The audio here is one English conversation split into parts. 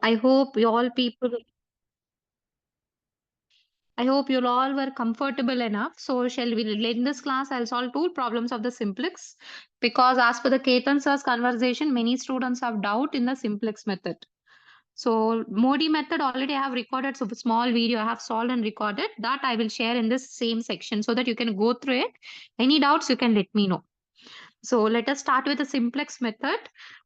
I hope you all people, I hope you all were comfortable enough. So shall we, in this class, I'll solve two problems of the simplex because as per the Ketan sir's conversation, many students have doubt in the simplex method. So Modi method already I have recorded, so small video I have solved and recorded that I will share in this same section so that you can go through it. Any doubts you can let me know. So let us start with the simplex method.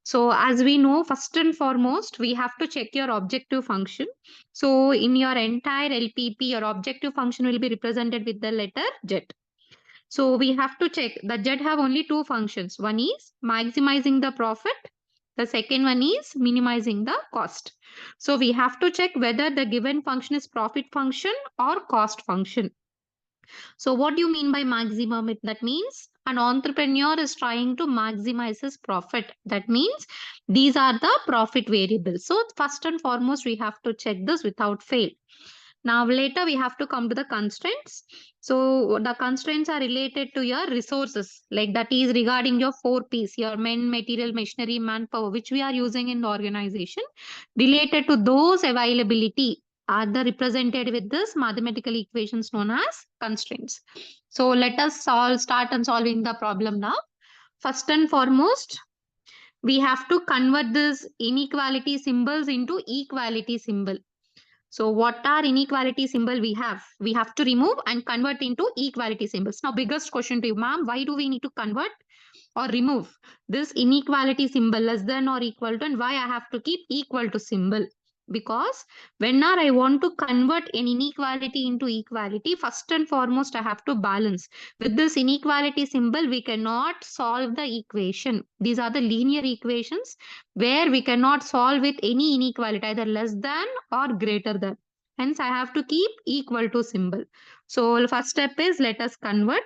So as we know, first and foremost, we have to check your objective function. So in your entire LPP, your objective function will be represented with the letter Z. So we have to check the Z have only two functions. One is maximizing the profit. The second one is minimizing the cost. So we have to check whether the given function is profit function or cost function. So what do you mean by maximum? That means an entrepreneur is trying to maximize his profit. That means these are the profit variables. So first and foremost, we have to check this without fail. Now later we have to come to the constraints. So the constraints are related to your resources, like that is regarding your 4Ps, your men, material, machinery, manpower, which we are using in the organization. Related to those availability are the represented with this mathematical equations known as constraints. So let us start on solving the problem now. First and foremost, we have to convert this inequality symbols into equality symbol. So what are inequality symbol we have? We have to remove and convert into equality symbols. Now biggest question to you, ma'am, why do we need to convert or remove this inequality symbol less than or equal to, and why I have to keep equal to symbol? Because whenever I want to convert an inequality into equality, first and foremost I have to balance. With this inequality symbol, we cannot solve the equation. These are the linear equations where we cannot solve with any inequality, either less than or greater than. Hence, I have to keep equal to symbol. So first step is let us convert.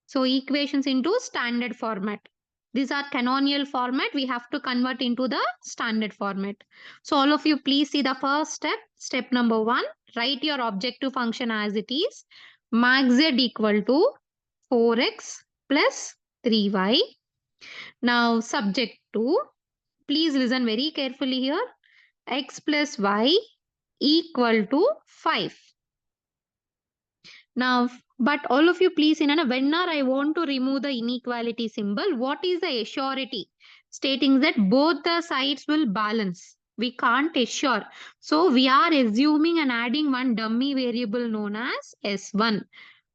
So equations into standard format. These are canonical format. We have to convert into the standard format. So all of you please see the first step. Step number 1. Write your objective function as it is. Max z equal to 4x plus 3y. Now subject to, please listen very carefully here. X plus y equal to 5. Now, but all of you please, whenever I want to remove the inequality symbol, what is the assurity? Stating that both the sides will balance. We can't assure. So we are assuming and adding one dummy variable known as S1.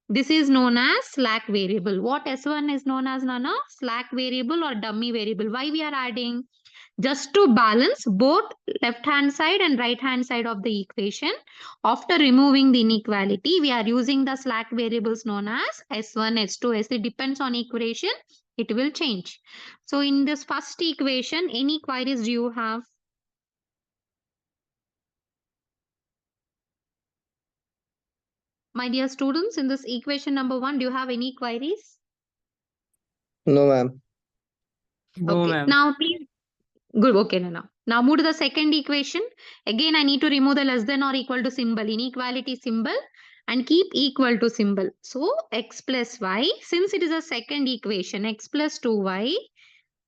This is known as slack variable. What S1 is known as, Nana? Slack variable or dummy variable. Why we are adding? Just to balance both left hand side and right hand side of the equation. After removing the inequality, we are using the slack variables known as S1, S2, S3. It depends on equation, it will change. So in this first equation, any queries do you have? My dear students, in this equation number 1, do you have any queries? No, ma'am. No, Okay. ma'am. Now please. Good. Okay, Nana. Now move to the second equation. Again, I need to remove the less than or equal to symbol, inequality symbol, and keep equal to symbol. So x plus y, since it is a second equation, x plus 2y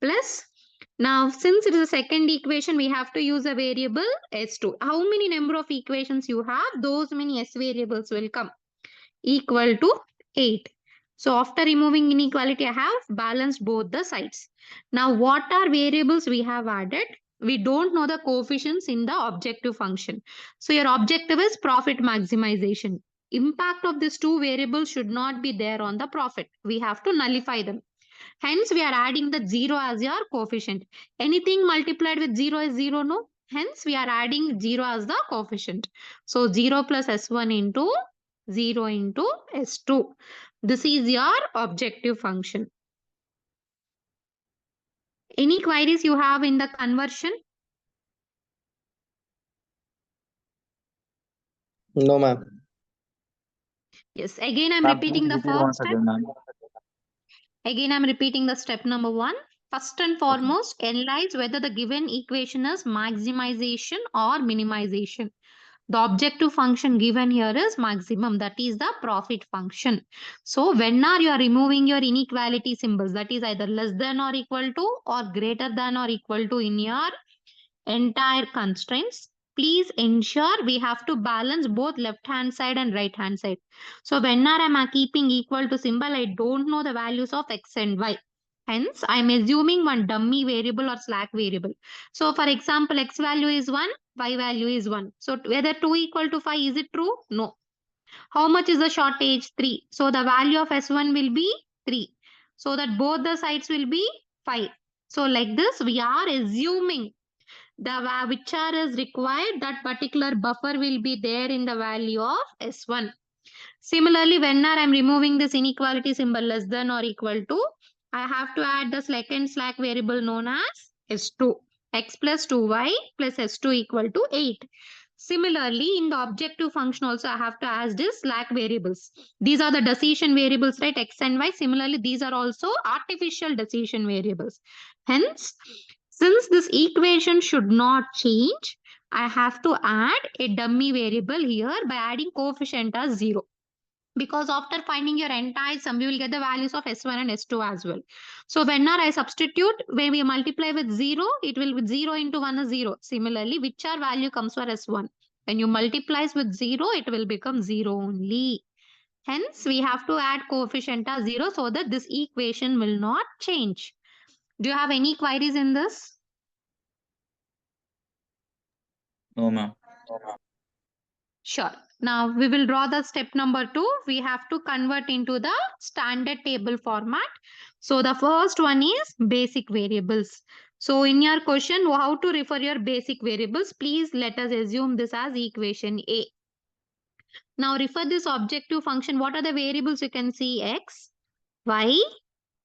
plus, now since it is a second equation, we have to use a variable s2. How many number of equations you have, those many s variables will come, equal to 8. So after removing inequality, I have balanced both the sides. Now what are variables we have added? We don't know the coefficients in the objective function. So your objective is profit maximization. Impact of these two variables should not be there on the profit. We have to nullify them. Hence, we are adding the 0 as your coefficient. Anything multiplied with 0 is 0, no? Hence, we are adding 0 as the coefficient. So 0 plus S1 into 0 into S2. This is your objective function. Any queries you have in the conversion? No, ma'am. Yes, again I'm repeating the first step. Again I'm repeating the step number 1. First and foremost, analyze whether the given equation is maximization or minimization. The objective function given here is maximum, that is the profit function. So whenever you are removing your inequality symbols, that is either less than or equal to or greater than or equal to in your entire constraints, please ensure we have to balance both left hand side and right hand side. So whenever I'm keeping equal to symbol, I don't know the values of x and y. Hence, I'm assuming one dummy variable or slack variable. So for example, x value is 1, y value is 1. So whether 2 equal to 5, is it true? No. How much is the shortage? 3. So the value of S1 will be 3. So that both the sides will be 5. So like this, we are assuming the whichever is required, that particular buffer will be there in the value of S1. Similarly, whenever I'm removing this inequality symbol less than or equal to, I have to add the second slack variable known as S2. X plus 2y plus S2 equal to 8. Similarly, in the objective function also, I have to add this slack variables. These are the decision variables, right? X and y. Similarly, these are also artificial decision variables. Hence, since this equation should not change, I have to add a dummy variable here by adding coefficient as 0. Because after finding your entire sum, you will get the values of S1 and S2 as well. So whenever I substitute, when we multiply with 0, it will be 0 into 1 is 0. Similarly, whichever value comes for S1, when you multiplies with 0, it will become 0 only. Hence, we have to add coefficient as 0 so that this equation will not change. Do you have any queries in this? No, ma'am. Sure. Now we will draw the step number 2. We have to convert into the standard table format. So the first one is basic variables. So in your question, how to refer your basic variables? Please let us assume this as equation A. Now refer this objective function. What are the variables you can see? X, Y,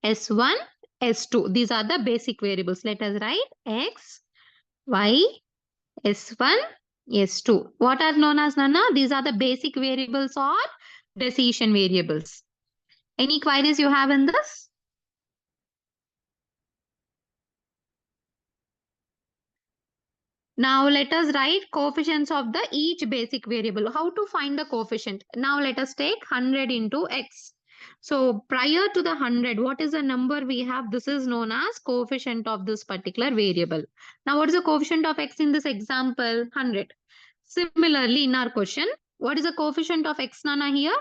S1, S2. These are the basic variables. Let us write X, Y, S1, S2. What are known as Nana? These are the basic variables or decision variables. Any queries you have in this? Now let us write coefficients of the each basic variable. How to find the coefficient? Now let us take 100 into x. So prior to the 100, what is the number we have? This is known as coefficient of this particular variable. Now what is the coefficient of x in this example? 100. Similarly, in our question, what is the coefficient of x, Nana, here?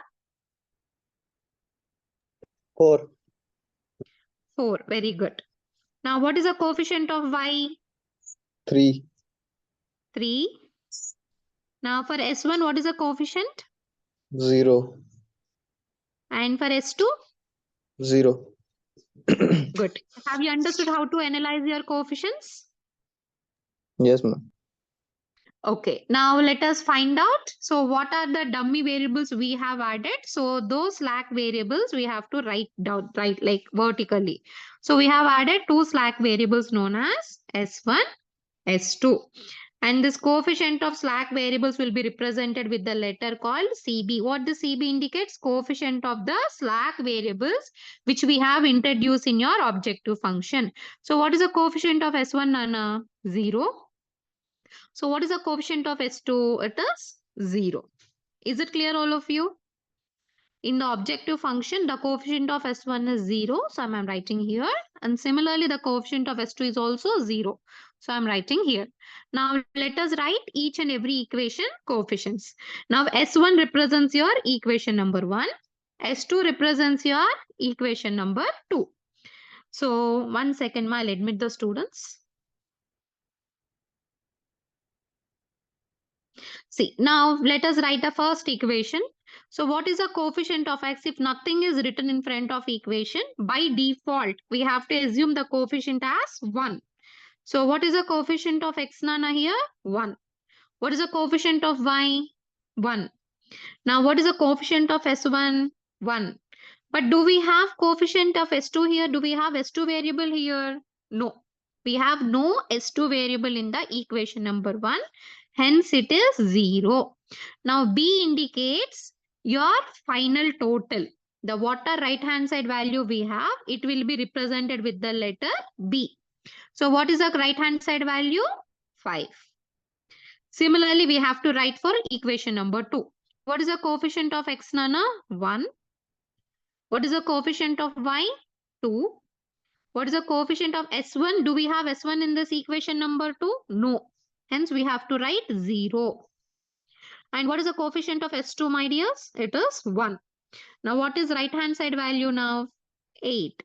4. 4. Very good. Now, what is the coefficient of y? 3. 3. Now, for S1, what is the coefficient? 0. And for S2? 0. Good. Have you understood how to analyze your coefficients? Yes, ma'am. Okay. Now, let us find out. So, what are the dummy variables we have added? So, those slack variables we have to write down, right, like vertically. So, we have added 2 slack variables known as S1, S2. And this coefficient of slack variables will be represented with the letter called CB. What the CB indicates? Coefficient of the slack variables which we have introduced in your objective function. So what is the coefficient of S1, Nana? 0. So what is the coefficient of S2? It is 0. Is it clear, all of you? In the objective function, the coefficient of S1 is 0. So I'm writing here. And similarly, the coefficient of S2 is also 0. So I'm writing here. Now let us write each and every equation coefficients. Now S1 represents your equation number 1. S2 represents your equation number 2. So 1 second, I'll admit the students. See, now let us write the first equation. So what is the coefficient of x if nothing is written in front of equation? By default, we have to assume the coefficient as 1. So what is the coefficient of x, Nana, here? 1. What is the coefficient of y? 1. Now what is the coefficient of S1? 1. But do we have coefficient of S2 here? Do we have S2 variable here? No. We have no S2 variable in the equation number 1. Hence it is 0. Now B indicates your final total. The water right hand side value we have, it will be represented with the letter B. So what is the right hand side value? 5. Similarly, we have to write for equation number 2. What is the coefficient of x, Nana? 1. What is the coefficient of y? 2. What is the coefficient of S1? Do we have S1 in this equation number 2? No. Hence, we have to write 0. And what is the coefficient of S2, my dears? It is 1. Now, what is right-hand side value now? 8.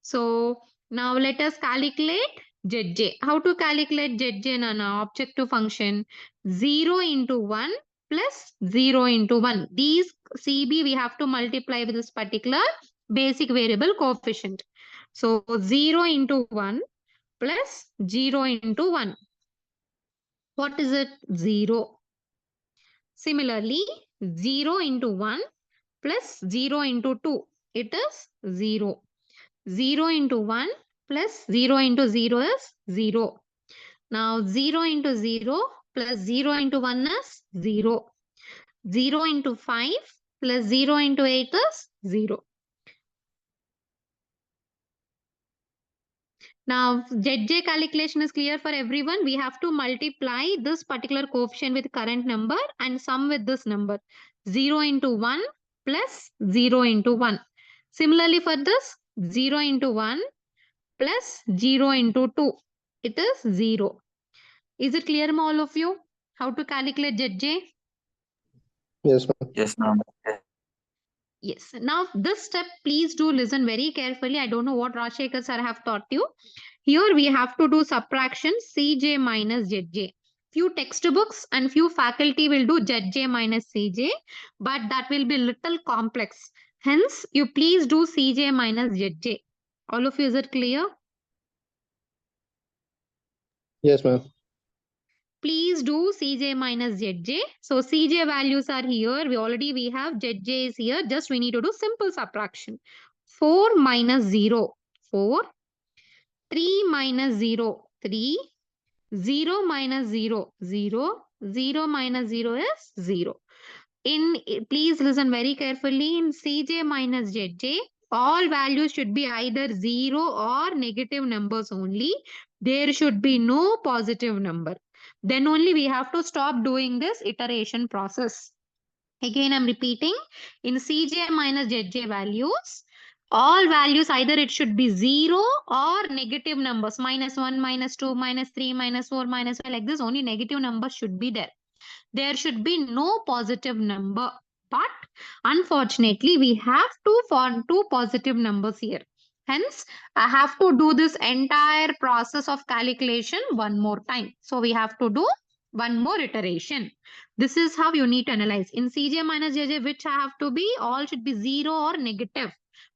So, now let us calculate ZJ. How to calculate ZJ, Nana? Objective function 0 into 1 plus 0 into 1. These CB we have to multiply with this particular basic variable coefficient. So, 0 into 1 plus 0 into 1. What is it? 0. Similarly, 0 into 1 plus 0 into 2. It is 0. 0 into 1 plus 0 into 0 is 0. Now 0 into 0 plus 0 into 1 is 0. 0 into 5 plus 0 into 8 is 0. Now ZJ calculation is clear for everyone. We have to multiply this particular coefficient with current number and sum with this number. 0 into 1 plus 0 into 1. Similarly for this 0 into 1 plus 0 into 2. It is 0. Is it clear, all of you? How to calculate ZJ? Yes, ma'am. Yes, ma'am. Yes. Now, this step, please do listen very carefully. I don't know what Rajshekhar sir have taught you. Here we have to do subtraction CJ minus ZJ. Few textbooks and few faculty will do ZJ minus CJ, but that will be little complex. Hence, you please do CJ minus ZJ. All of you, is it clear? Yes, ma'am. Please do CJ minus ZJ. So CJ values are here. We have ZJ is here. Just we need to do simple subtraction. 4 minus 0, 4. 3 minus 0, 3. 0 minus 0, 0. 0 minus 0 is 0. Please listen very carefully. In CJ minus ZJ, all values should be either 0 or negative numbers only. There should be no positive number. Then only we have to stop doing this iteration process. Again, I'm repeating. In CJ minus ZJ values, all values either it should be 0 or negative numbers. -1, -2, -3, -4, -5. Like this, only negative numbers should be there. There should be no positive number. But unfortunately, we have two positive numbers here. Hence, I have to do this entire process of calculation one more time. So we have to do one more iteration. This is how you need to analyze. In CJ minus JJ, which I have to be? All should be 0 or negative.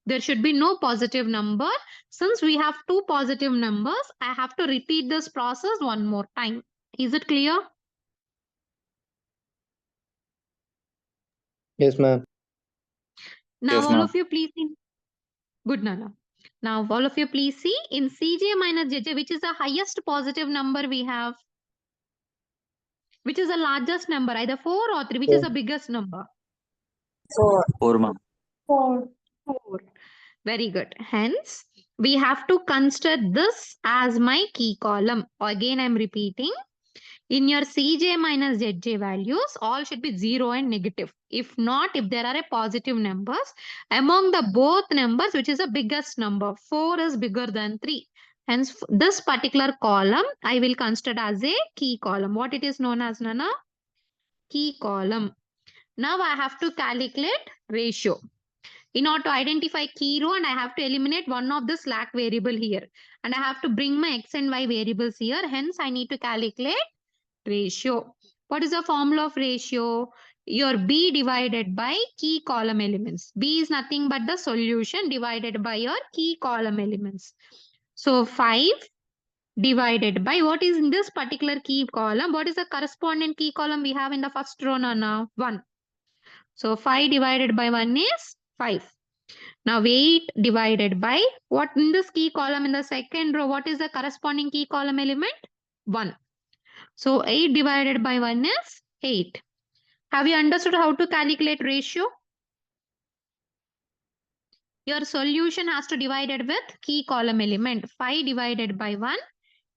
There should be no positive number. Since we have two positive numbers, I have to repeat this process one more time. Is it clear? Yes, ma'am. Now, Yes, all ma'am. of you please see. Good, Nana. Now, all of you please see in CJ minus JJ, which is the highest positive number we have? Which is the largest number, either 4 or 3? Which is the biggest number? 4, ma'am. 4. 4. Very good. Hence, we have to consider this as my key column. Again, I'm repeating. In your CJ minus ZJ values, all should be 0 and negative. If not, if there are a positive numbers, among the both numbers, which is the biggest number, 4 is bigger than 3. Hence, this particular column, I will consider as a key column. What it is known as, Nana? Key column. Now, I have to calculate ratio. In order to identify key row, and I have to eliminate one of the slack variable here. And I have to bring my x and y variables here. Hence, I need to calculate ratio. What is the formula of ratio? Your B divided by key column elements. B is nothing but the solution divided by your key column elements. So 5 divided by what is in this particular key column? What is the corresponding key column we have in the first row now? 1. So 5 divided by 1 is 5. Now 8 divided by what in this key column in the second row? What is the corresponding key column element? 1. So 8 divided by 1 is 8. Have you understood how to calculate ratio? Your solution has to divide it with key column element. 5 divided by 1,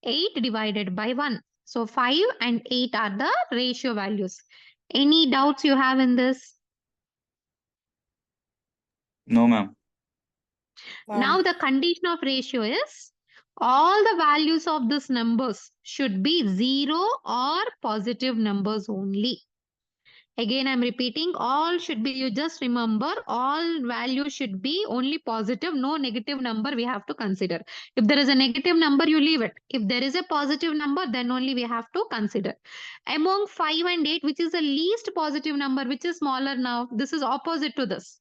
8 divided by 1. So 5 and 8 are the ratio values. Any doubts you have in this? No, ma'am. Now the condition of ratio is all the values of these numbers should be 0 or positive numbers only. Again, I'm repeating, all should be, you just remember, all values should be only positive, no negative number we have to consider. If there is a negative number, you leave it. If there is a positive number, then only we have to consider. Among 5 and 8, which is the least positive number, which is smaller now, this is opposite to this.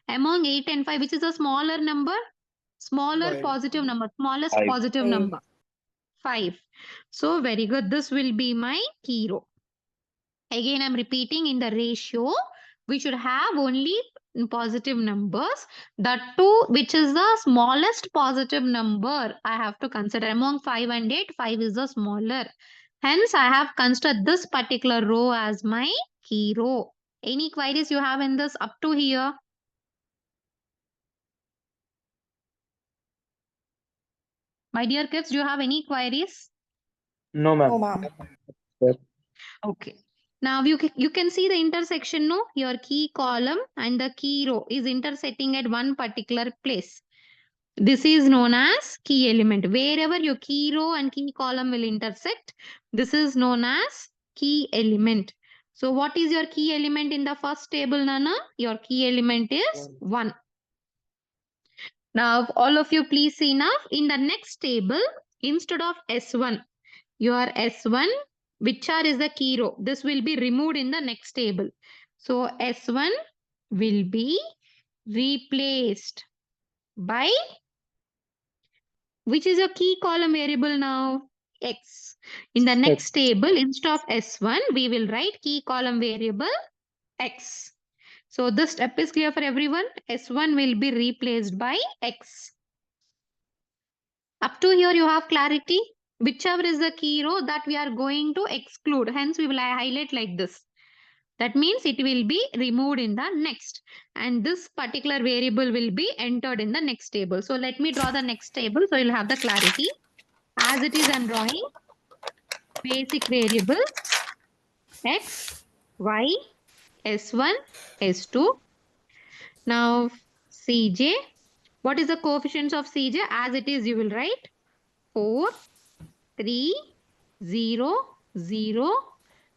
Among 8 and 5, which is a smaller number, smaller positive number, smallest Five. positive number, 5. So very good. This will be my key row. Again, I'm repeating, in the ratio, we should have only positive numbers. That too, which is the smallest positive number I have to consider. Among 5 and 8, 5 is the smaller. Hence, I have considered this particular row as my key row. Any queries you have in this up to here? My dear kids, do you have any queries? No, ma'am. No, ma'am. Okay. Now you can see the intersection, no? Your key column and the key row is intersecting at one particular place. This is known as key element. Wherever your key row and key column will intersect, this is known as key element. So what is your key element in the first table, Nana? Your key element is 1. Now all of you please see now, in the next table, instead of S1, your S1, which is the key row, this will be removed in the next table. So S1 will be replaced by, which is a key column variable now? X. In the next table, instead of S1, we will write key column variable X. So this step is clear for everyone. S1 will be replaced by X. Up to here you have clarity. Whichever is the key row that we are going to exclude. Hence we will highlight like this. That means it will be removed in the next. And this particular variable will be entered in the next table. So let me draw the next table so you'll have the clarity. As it is, I'm drawing basic variables X, Y, S1, S2. Now Cj. What is the coefficients of Cj? As it is, you will write 4, 3, 0, 0,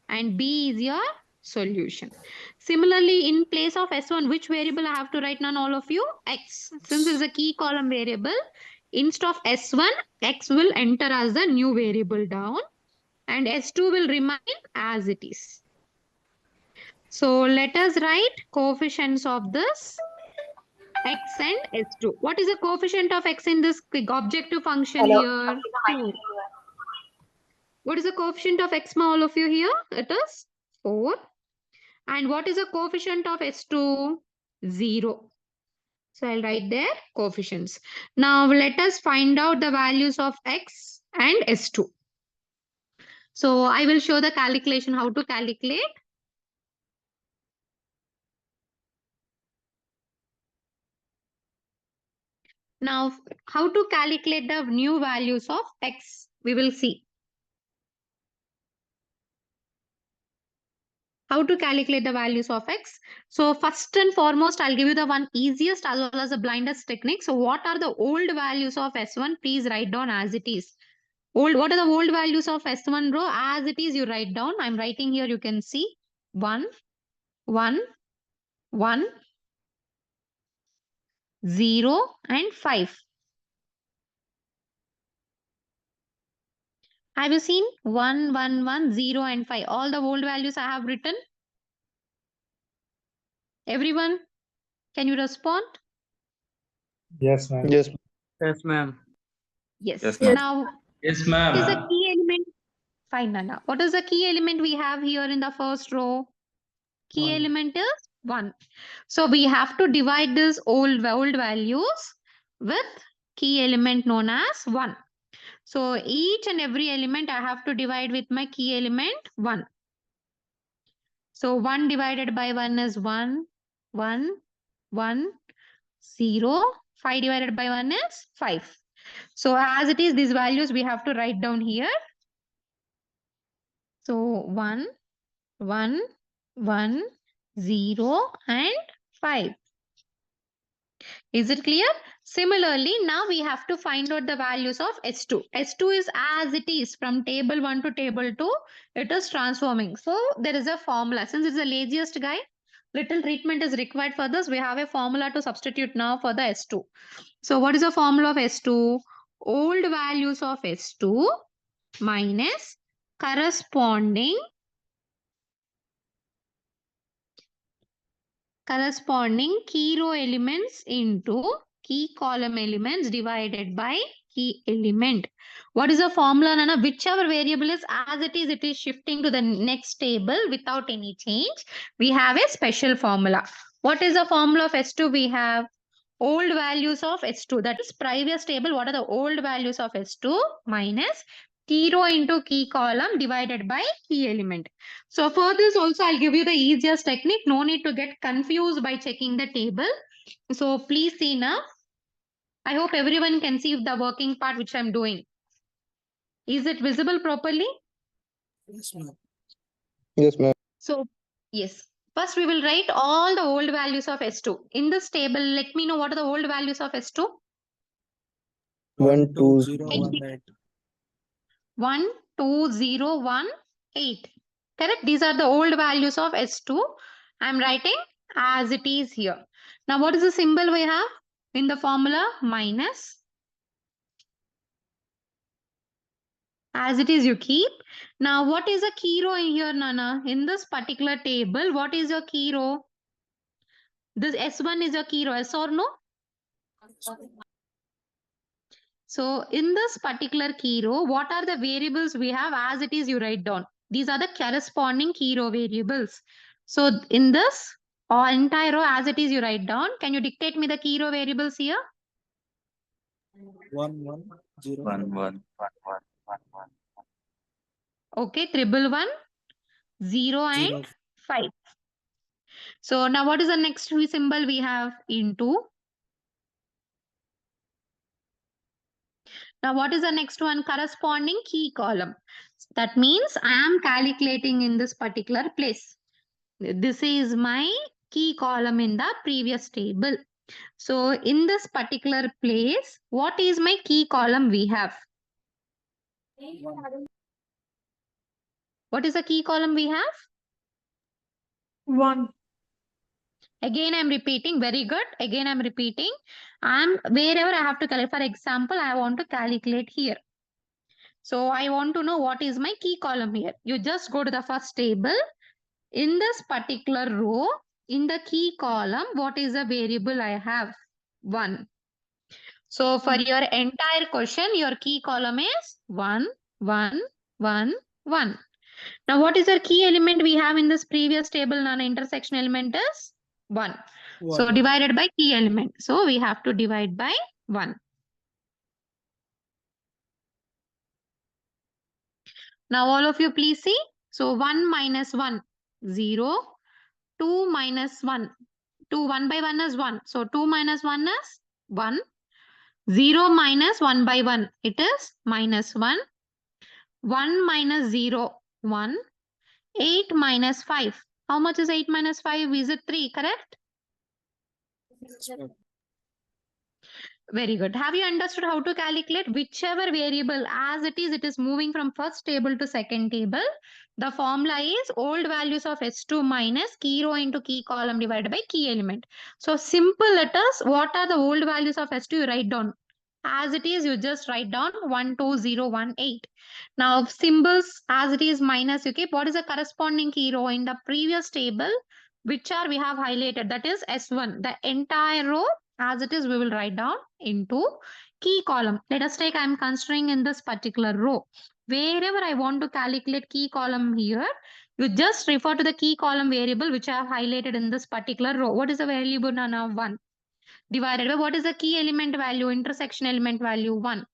and B is your solution. Similarly, in place of S1, which variable I have to write down, all of you? X. Since it is a key column variable, instead of S1, X will enter as the new variable down and S2 will remain as it is. So let us write coefficients of this X and S2. What is the coefficient of X in this objective function here? 4. What is the coefficient of X, all of you here? It is 4. And what is the coefficient of S2? 0. So I'll write their coefficients. Now let us find out the values of X and S2. So I will show the calculation, how to calculate. Now, how to calculate the new values of X? We will see. How to calculate the values of X? So first and foremost, I'll give you the one easiest as well as the blindest technique. So what are the old values of S1? Please write down as it is. What are the old values of S1 row? As it is, you write down. I'm writing here, you can see 1, 1, 1, 0, and 5. Have you seen 1, 1, 1, 0, and 5? All the old values I have written. Everyone, can you respond? Yes, ma'am. Yes. Yes, ma'am. Yes. Yes, ma'am. Now, Yes, what is ma'am. the key element? Fine, Nana. What is the key element we have here in the first row? Key 1. element is 1. So we have to divide this old values with key element known as 1. So each and every element I have to divide with my key element 1. So 1 divided by 1 is 1, 1, 1, 0. 5 divided by 1 is 5. So as it is, these values we have to write down here. So 1, 1, 1, 0, and 5. Is it clear? Similarly, now we have to find out the values of S2. S2 is as it is from table 1 to table 2. It is transforming. So there is a formula. Since it's the laziest guy, little treatment is required for this. We have a formula to substitute now for the S2. So what is the formula of S2? Old values of S2 minus corresponding key row elements into key column elements divided by key element. What is the formula, Nana? Whichever variable is as it is shifting to the next table without any change. We have a special formula. What is the formula of S2? We have old values of S2. That is previous table. What are the old values of S2 minus key row into key column divided by key element. So for this also I'll give you the easiest technique. No need to get confused by checking the table. So please see now. I hope everyone can see the working part which I'm doing. Is it visible properly? Yes, ma'am. Yes, ma'am. So yes. First we will write all the old values of S2. In this table, let me know what are the old values of S2. 12018. 12018. Correct? These are the old values of S2. I'm writing as it is here. Now, what is the symbol we have in the formula? Minus. As it is, you keep. Now, what is a key row in here, Nana? In this particular table, what is your key row? This S1 is your key row, yes or no? So in this particular key row, what are the variables we have? As it is, you write down. These are the corresponding key row variables. So in this entire row, as it is, you write down. Can you dictate me the key row variables here? 110. Okay, 111, 0 and 0. 5. So now what is the next symbol we have? Into. Now what is the next one? Corresponding key column. That means I am calculating in this particular place. This is my key column in the previous table. So in this particular place, what is my key column we have? What is the key column we have? 1. Again, I'm repeating. Very good. Again, I'm repeating. Wherever I have to calculate. For example, I want to calculate here. So I want to know what is my key column here. You just go to the first table. In this particular row, in the key column, what is the variable I have? 1. So for your entire question, your key column is 1, 1, 1, 1. Now what is the key element we have in this previous table? Non-intersection element is 1. So divided by key element. So we have to divide by 1. Now all of you please see. So 1 minus 1, 0. 2 minus 1. 2, 1 by 1 is 1. So 2 minus 1 is 1. 0 minus 1 by 1. It is minus 1. 1 minus 0, 1. 8 minus 5. How much is 8 minus 5? Is it 3, correct? Very good. Have you understood how to calculate whichever variable as it is moving from first table to second table? The formula is old values of S2 minus key row into key column divided by key element. So simple letters, what are the old values of S2? You write down. As it is, you just write down 12018. Now symbols as it is minus, you keep. What is the corresponding key row in the previous table? Which are we have highlighted? That is S1. The entire row as it is, we will write down into key column. Let us take, I am considering in this particular row. Wherever I want to calculate key column here, you just refer to the key column variable which I have highlighted in this particular row. What is the variable now? 1. Divided by what is the key element value? Intersection element value 1.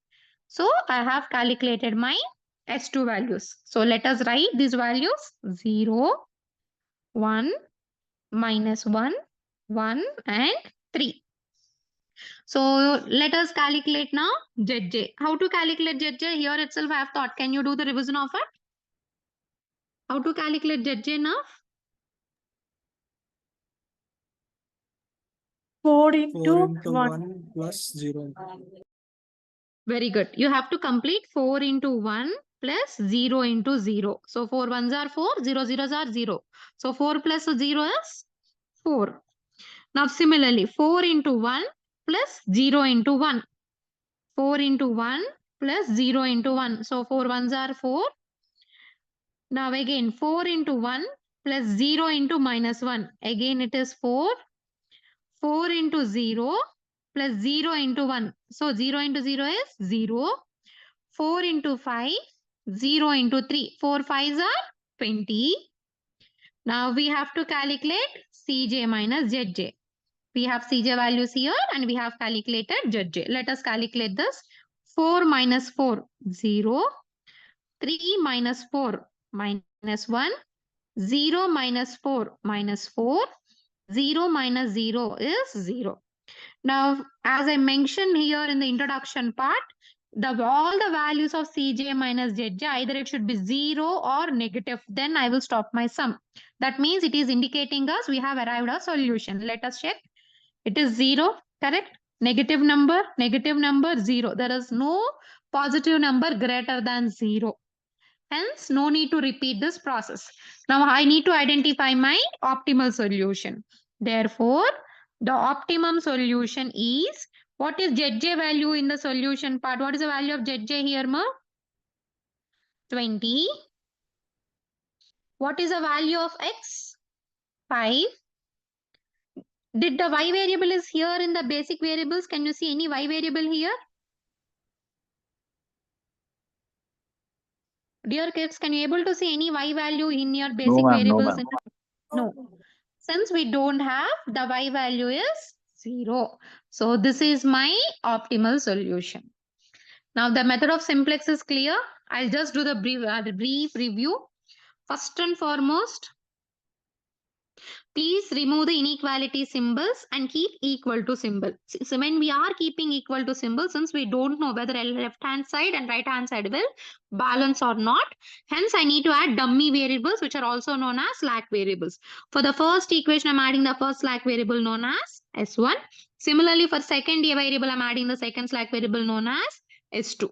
So I have calculated my S2 values. So let us write these values 0, 1, minus 1, 1 and 3. So let us calculate now ZJ. How to calculate ZJ? Here itself I have taught. Can you do the revision of it? How to calculate ZJ now? 4 4 into into 1. 1 plus 0. Very good. You have to complete 4 into 1 plus 0 into 0. So 4 ones are 4, 0 zeros are 0. So 4 plus 0 is 4. Now similarly, 4 into 1 plus 0 into 1. 4 into 1 plus 0 into 1. So 4 ones are 4. Now again 4 into 1 plus 0 into minus 1. Again it is 4. 4 into 0 plus 0 into 1. So 0 into 0 is 0. 4 into 5, 0 into 3. 4 5s are 20. Now we have to calculate Cj minus Zj. We have Cj values here and we have calculated Zj. Let us calculate this. 4 minus 4, 0. 3 minus 4, minus 1. 0 minus 4, minus 4. 0 minus 0 is 0. Now, as I mentioned here in the introduction part, all the values of Cj minus Zj, either it should be 0 or negative. Then I will stop my sum. That means it is indicating us we have arrived a solution. Let us check. It is 0, correct? Negative number, 0. There is no positive number greater than 0. Hence, no need to repeat this process. Now, I need to identify my optimal solution. Therefore, the optimum solution is, what is Zj value in the solution part? What is the value of Zj here, ma? 20. What is the value of x? 5. Did the y variable is here in the basic variables? Can you see any y variable here? Dear kids, can you able to see any y value in your basic variables? No. Since we don't have, the y value is 0. So this is my optimal solution. Now the method of simplex is clear. I'll just do the brief review. First and foremost, please remove the inequality symbols and keep equal to symbol. So when we are keeping equal to symbol, since we don't know whether left hand side and right hand side will balance or not, hence I need to add dummy variables which are also known as slack variables. For the first equation, I'm adding the first slack variable known as S1. Similarly, for second variable, I'm adding the second slack variable known as S2.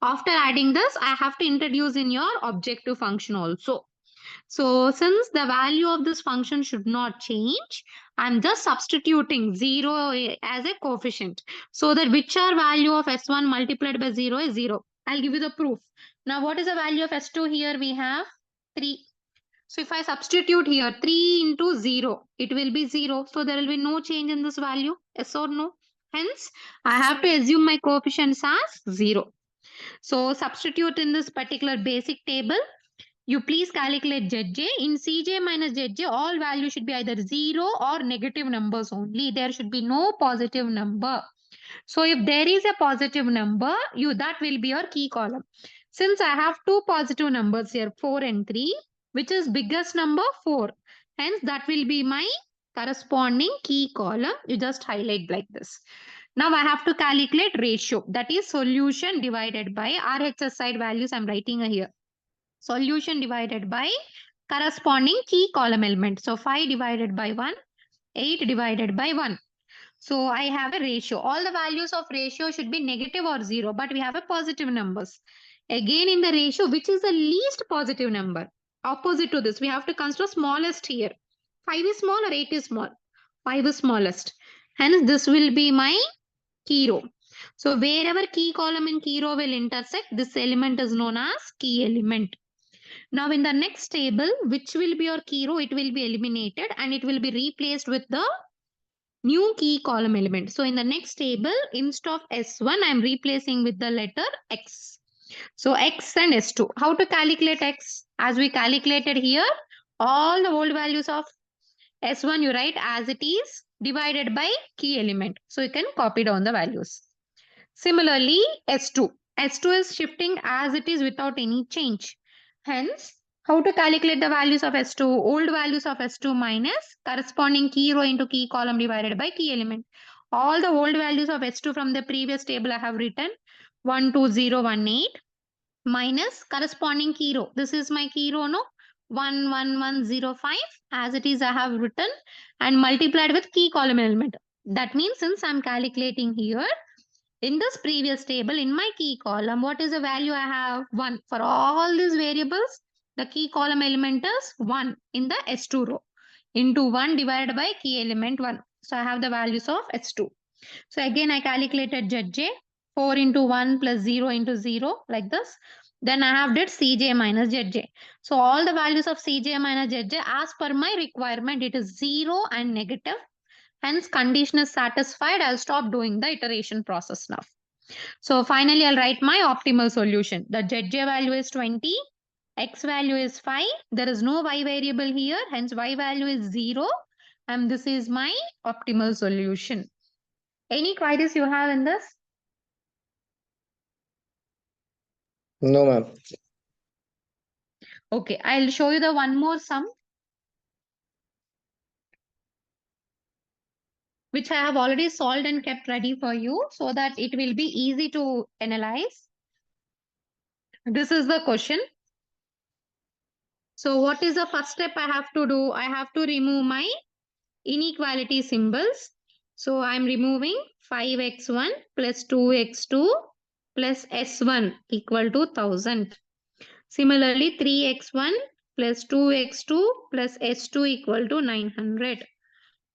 After adding this, I have to introduce in your objective function also. So since the value of this function should not change, I'm just substituting 0 as a coefficient. So that whichever value of S1 multiplied by 0 is 0. I'll give you the proof. Now what is the value of S2 here? We have 3. So if I substitute here 3 into 0, it will be 0. So there will be no change in this value. Yes or no? Hence, I have to assume my coefficients as 0. So substitute in this particular basic table. You please calculate Zj. In Cj minus Zj, all values should be either 0 or negative numbers only. There should be no positive number. So if there is a positive number, that will be your key column. Since I have two positive numbers here, 4 and 3, which is biggest number? 4. Hence, that will be my corresponding key column. You just highlight like this. Now I have to calculate ratio. That is solution divided by RHS side values I'm writing here. Solution divided by corresponding key column element. So 5 divided by 1, 8 divided by 1. So I have a ratio. All the values of ratio should be negative or 0, but we have a positive numbers. Again in the ratio, which is the least positive number? Opposite to this, we have to consider smallest here. 5 is small or 8 is small? 5 is smallest. Hence this will be my key row. So wherever key column and key row will intersect, this element is known as key element. Now in the next table, which will be your key row, it will be eliminated and it will be replaced with the new key column element. So in the next table, instead of S1, I am replacing with the letter X. So X and S2. How to calculate X? As we calculated here, all the old values of S1 you write as it is divided by key element. So you can copy down the values. Similarly, S2. S2 is shifting as it is without any change. Hence, how to calculate the values of S2? Old values of S2 minus corresponding key row into key column divided by key element. All the old values of S2 from the previous table I have written 12018 minus corresponding key row. This is my key row, no? 11105 as it is I have written and multiplied with key column element. That means since I'm calculating here, in this previous table, in my key column, what is the value I have? 1. For all these variables, the key column element is 1 in the S2 row into 1 divided by key element 1. So I have the values of S2. So again, I calculated ZJ, 4 into 1 plus 0 into 0, like this. Then I have did Cj minus Zj. So all the values of Cj minus Zj, as per my requirement, it is 0 and negative. Hence, condition is satisfied. I'll stop doing the iteration process now. So finally, I'll write my optimal solution. The Zj value is 20. X value is 5. There is no y variable here. Hence, y value is 0. And this is my optimal solution. Any queries you have in this? No, ma'am. Okay, I'll show you the one more sum, which I have already solved and kept ready for you so that it will be easy to analyze. This is the question. So what is the first step I have to do? I have to remove my inequality symbols. So I'm removing 5x1 plus 2x2 plus s1 equal to 1000. Similarly, 3x1 plus 2x2 plus s2 equal to 900.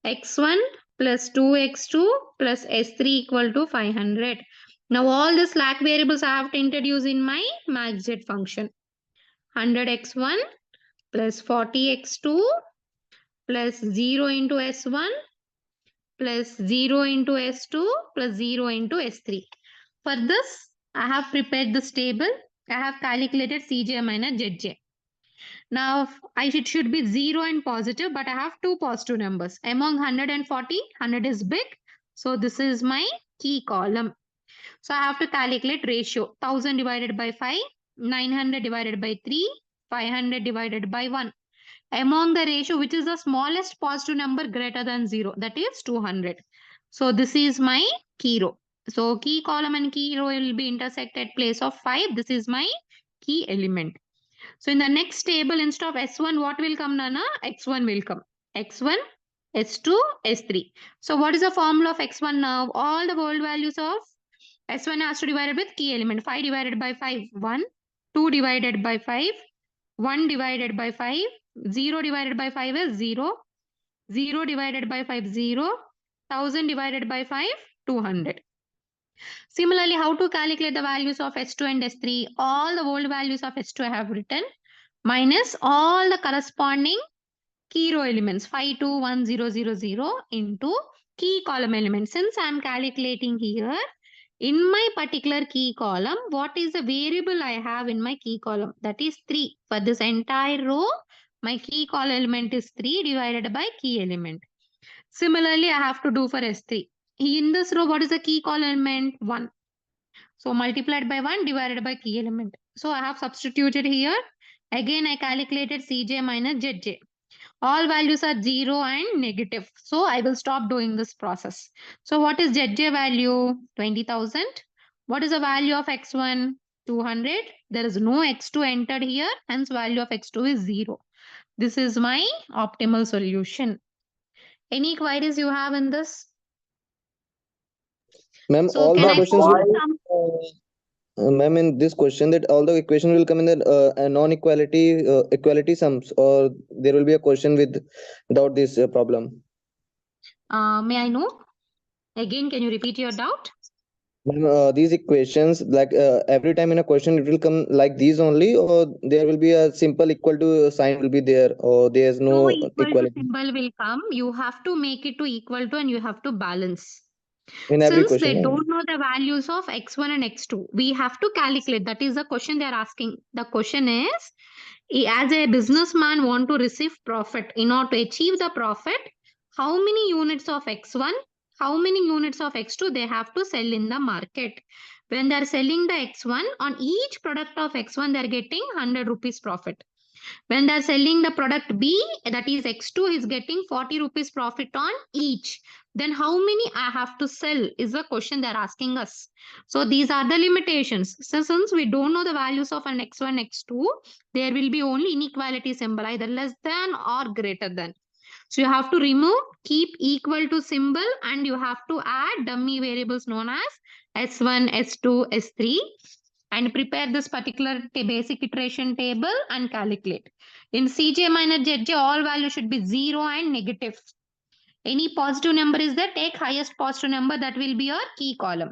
x1 plus 2x2 plus s3 equal to 500. Now all the slack variables I have to introduce in my maxz function. 100x1 plus 40x2 plus 0 into s1 plus 0 into s2 plus 0 into s3. For this, I have prepared this table. I have calculated Cj minus Zj. Now, it should be 0 and positive, but I have two positive numbers. Among 140, 100 is big. So this is my key column. So I have to calculate ratio. 1000 divided by 5, 900 divided by 3, 500 divided by 1. Among the ratio, which is the smallest positive number greater than 0, that is 200. So this is my key row. So key column and key row will be intersect at place of 5. This is my key element. So in the next table, instead of S1, what will come, Nana? X1 will come. X1, S2, S3. So what is the formula of X1 now? All the world values of S1 has to divide with key element. 5 divided by 5, 1. 2 divided by 5, 1 divided by 5. 0 divided by 5 is 0. 0 divided by 5, 0. 1000 divided by 5, 200. Similarly, how to calculate the values of S2 and S3? All the old values of S2 I have written minus all the corresponding key row elements 5, 2, 1, 0, 0, 0 into key column elements. Since I am calculating here, in my particular key column, what is the variable I have in my key column? That is 3. For this entire row, my key column element is 3 divided by key element. Similarly, I have to do for S3. In this row, what is the key column element? 1. So multiplied by 1 divided by key element. So I have substituted here. Again, I calculated Cj minus Zj. All values are 0 and negative. So I will stop doing this process. So what is Zj value? 20,000. What is the value of x1? 200. There is no x2 entered here. Hence value of x2 is 0. This is my optimal solution. Any queries you have in this? Ma'am, So all can the I questions put will, some? ma'am, in this question that all the equation will come in the non-equality equality sums, or there will be a question without this problem. May I know? Again, can you repeat your doubt? Ma'am, these equations, like every time in a question, it will come like these only, or there will be a simple equal to sign will be there, or there's No no equal to equality symbol will come. You have to make it to equal to and you have to balance. in every Since question. they Ma'am. don't know the values of x1 and x2, we have to calculate. That is the question they are asking. The question is, as a businessman want to receive profit, in order to achieve the profit, how many units of x1, how many units of x2 they have to sell in the market. When they are selling the x1, on each product of x1, they are getting 100 rupees profit. When they're selling the product B, that is X2 is getting 40 rupees profit on each. Then how many I have to sell is the question they're asking us. So these are the limitations. So since we don't know the values of an X1, X2, there will be only inequality symbol, either less than or greater than. So you have to remove, keep equal to symbol, and you have to add dummy variables known as S1, S2, S3, and prepare this particular basic iteration table and calculate. In Cj minus Zj, all values should be 0 and negative. Any positive number is there, take highest positive number, that will be your key column.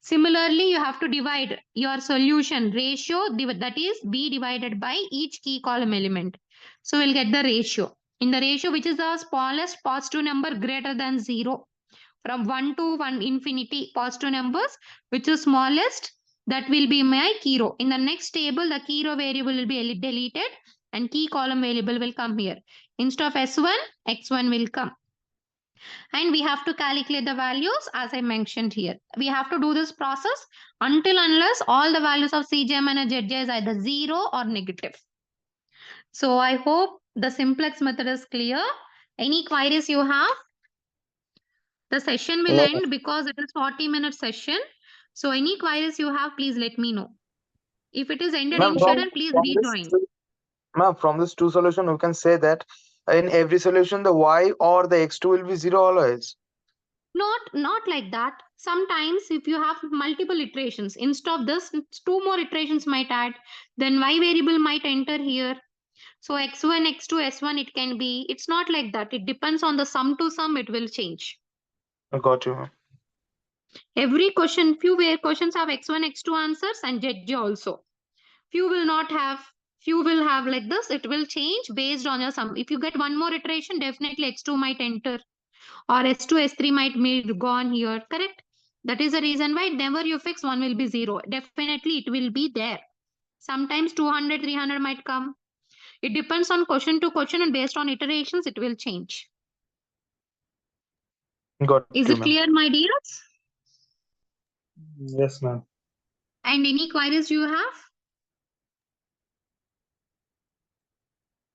Similarly, you have to divide your solution ratio, that is B divided by each key column element. So we'll get the ratio. In the ratio, which is the smallest positive number greater than 0, from 1 to 1 infinity positive numbers, which is smallest, that will be my key row. In the next table, the key row variable will be deleted and key column variable will come here. Instead of S1, X1 will come. And we have to calculate the values as I mentioned here. We have to do this process unless all the values of Cj and Zj is either 0 or negative. So I hope the simplex method is clear. Any queries you have? The session will No, end because it is 40-minute session. So any queries you have, please let me know. If it is ended Ma'am, in from, schedule, please from rejoin. this, ma'am, from this two solution, we can say that in every solution, the y or the x2 will be 0 always. Not like that. Sometimes if you have multiple iterations, instead of this, 2 more iterations might add, then y variable might enter here. So x1, x2, s1 it can be. It's not like that. It depends on the sum to sum, it will change. I got you, ma'am. Every question, few questions have x1, x2 answers and Zj also. Few will not have, few will have like this. It will change based on your sum. If you get one more iteration, definitely x2 might enter. Or S2, S3 might be gone here, correct? That is the reason why never you fix one will be 0. Definitely it will be there. Sometimes 200, 300 might come. It depends on question to question and based on iterations, it will change. Got Is you, it ma'am. clear, my dears? Yes, ma'am. And any queries you have?